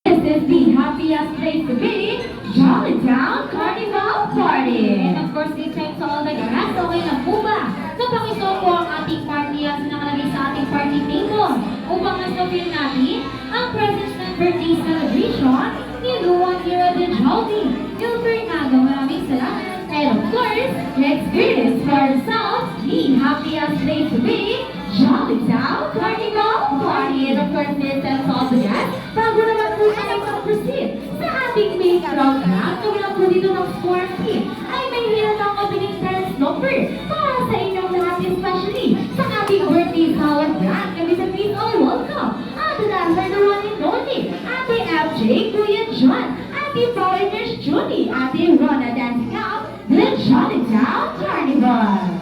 This is the happiest place to be, Jolly Town Carnival Party! And of course, this time to all the guests, okay na po ba? Kapag ito po ang ating party as nakalagay sa ating party table upang mas na-feel natin ang presence ng birthday celebration ni Luan Ira de Jolly. Yung Fernando, maraming salamat. And of course, Experience for yourself the happiest place to be, Jolly Town Carnival Party! And of course, this is all the guests. Bago naman po tayo mag-proceed sa ating main program, kabilang po dito ng score team ay may hilang ng opening dance number para sa inyong lahat, especially sa ating birthday celebrant. Kami sa Please All Welcome, Ate Dancer, the one and only, Ate FJ, Kuya John, Ate Power Nurse Judy, Ate Rona dancing out the Jolly Town Carnival.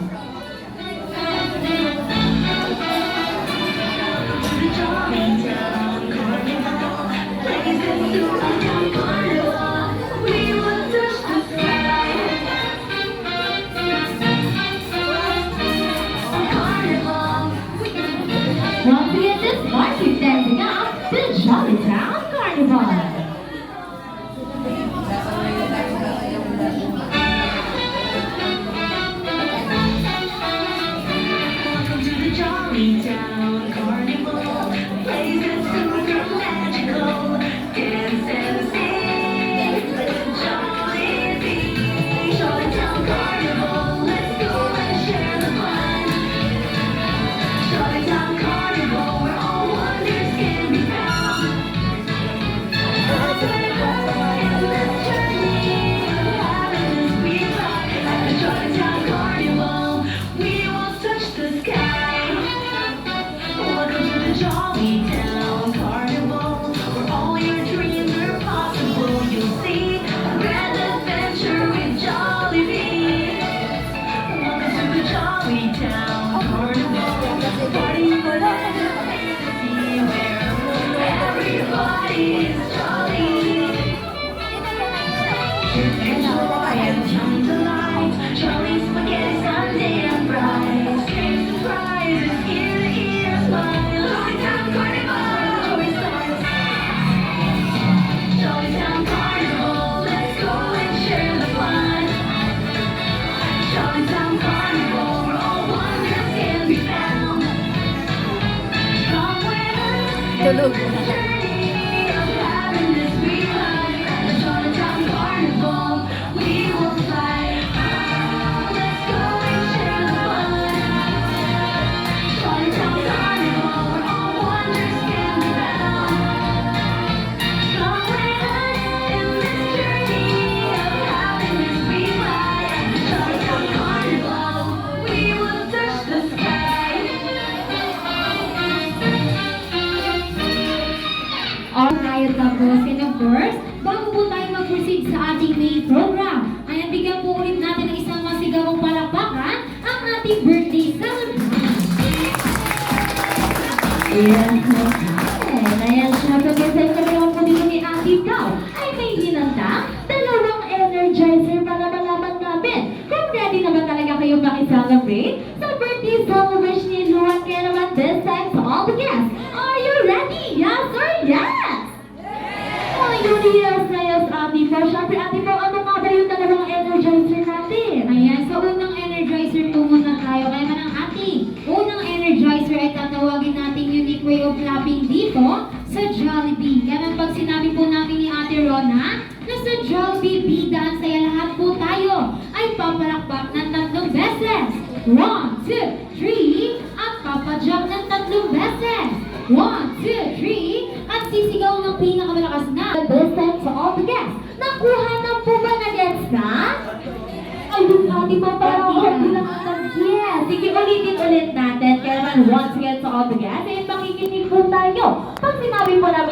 Once again, this market dancing out the Jolly Town Carnival. Welcome to the Jolly Town Carnival. Places super magical. Dance and sing. Let the jolly be. Jolly Town Carnival. Let's go and share the fun. Jolly Town Carnival, where all wonders can be found. In this journey of happiness we fly. At the Jolly Town Carnival, we will touch the sky. Welcome to the Jolly Town Carnival, where all your dreams are possible. You'll see a grand adventure with Jollibee. Welcome to the Jolly Town Carnival, party for life, fantasy where everybody is jolly. Joy and come to life, Jolly spaghetti Sunday and fries. Same surprises, ear to ear smile. Jolly Town Carnival, joy starts. Jolly Town Carnival, let's go and share the fun. Jolly Town Carnival, where all wonders can be found. Come with us in this journey of happiness we fly. At the Jolly Town Carnival, we will fly. Let's go and share the fun. Jolly Town Carnival, where all wonders can be found. Come with us in this journey of happiness we fly. At the Jolly Town Carnival, we will touch the sky. alright tapos. And of course, bago po tayo mag-proceed sa ating main program, ay bigyan po ulit natin ng isang masigawang palakpakan ang ating birthday celebration. Ayan po. Ayan siya. Pagkasal kami naman po dito ni Ate Pao ay may hinanda dalawang energizer para malaman namin kung ready na ba talaga kayo makiselebrate sa birthday celebration ni Luan. Kaya naman this time to all the guests, are you ready? Yes or yes? Oh, yun yes na yes, Ate Pao. Siyempre, Ate Pao, ano nga ba yung dalawang energizer natin? Ayan, sa unang energizer po muna tayo. Kaya man ang ating unang energizer ay tatawagin natin unique way of clapping dito sa Jollibee. Kaya man pag sinabi po namin ni Ate Rona na sa Jollibee bida ang saya lahat po tayo ay papalakpak ng 3 beses. 1, 2, 3 at papadyak ng 3 beses. 1, 2, 3 at sisigaw ng pinakamalakas na. This time to all the guests, nakuha na po ba na gets na? Ayun, Ate Pao, parang bilang ang yes. Sige, ulitin ulit natin. Kaya naman once again to all the guests, ay makikinig po tayo. Pag sinabi po namin